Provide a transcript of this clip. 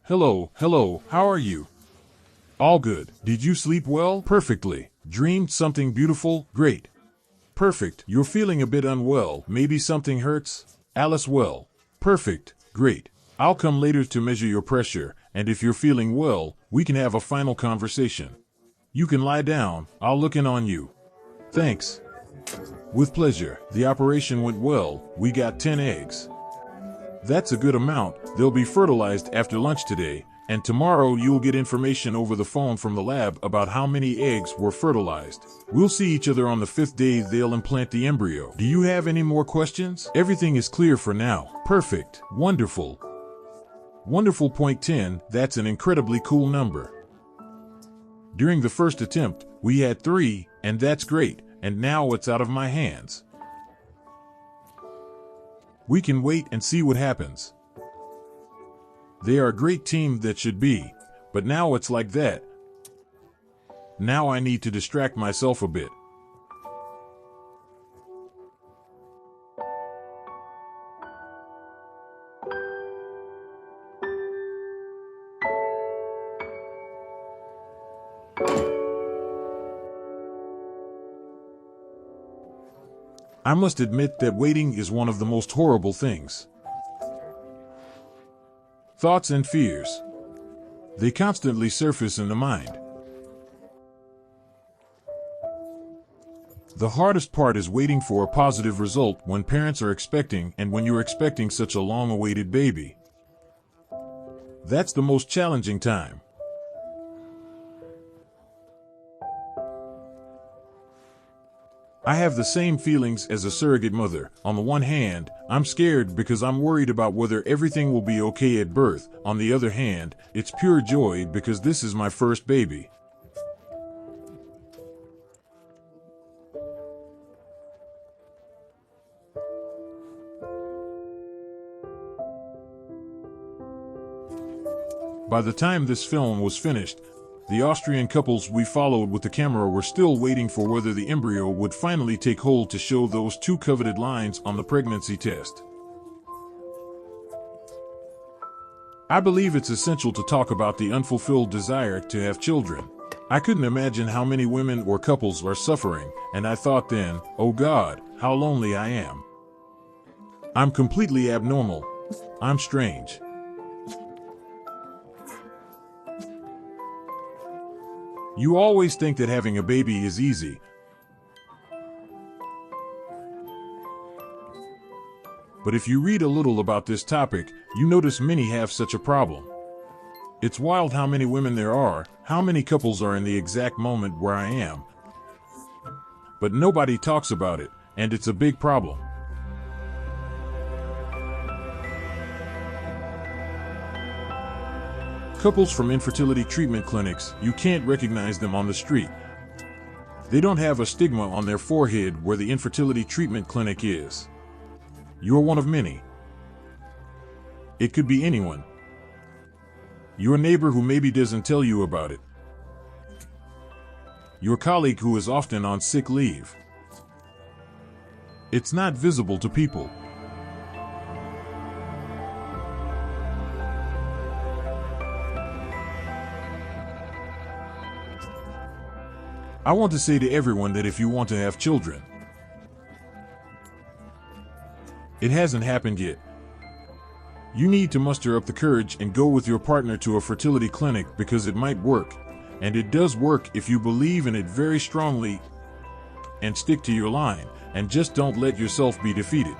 Hello, how are you? All good. Did you sleep well? Perfectly. Dreamed something beautiful? Great. Perfect. You're feeling a bit unwell. Maybe something hurts? Alice, well. Perfect. Great. I'll come later to measure your pressure, and if you're feeling well, we can have a final conversation. You can lie down. I'll look in on you. Thanks. With pleasure. The operation went well. We got 10 eggs. That's a good amount. They'll be fertilized after lunch today, and tomorrow you'll get information over the phone from the lab about how many eggs were fertilized. We'll see each other on the 5th day. They'll implant the embryo. Do you have any more questions? Everything is clear for now. Perfect. Wonderful. Wonderful. Point 10, that's an incredibly cool number. During the first attempt, we had 3, and that's great, and now it's out of my hands. We can wait and see what happens. They are a great team that should be, but now it's like that. Now I need to distract myself a bit. I must admit that waiting is one of the most horrible things. Thoughts and fears. They constantly surface in the mind. The hardest part is waiting for a positive result when parents are expecting and when you're expecting such a long-awaited baby. That's the most challenging time. I have the same feelings as a surrogate mother. On the one hand, I'm scared because I'm worried about whether everything will be okay at birth. On the other hand, it's pure joy because this is my first baby. By the time this film was finished, the Austrian couples we followed with the camera were still waiting for whether the embryo would finally take hold to show those 2 coveted lines on the pregnancy test. I believe it's essential to talk about the unfulfilled desire to have children. I couldn't imagine how many women or couples are suffering, and I thought then, oh God, how lonely I am. I'm completely abnormal. I'm strange. You always think that having a baby is easy. But if you read a little about this topic, you notice many have such a problem. It's wild how many women there are, how many couples are in the exact moment where I am. But nobody talks about it, and it's a big problem. Couples from infertility treatment clinics, you can't recognize them on the street. They don't have a stigma on their forehead where the infertility treatment clinic is. You're one of many. It could be anyone. Your neighbor who maybe doesn't tell you about it. Your colleague who is often on sick leave. It's not visible to people. I want to say to everyone that if you want to have children, it hasn't happened yet. You need to muster up the courage and go with your partner to a fertility clinic because it might work, and it does work if you believe in it very strongly and stick to your line, and just don't let yourself be defeated.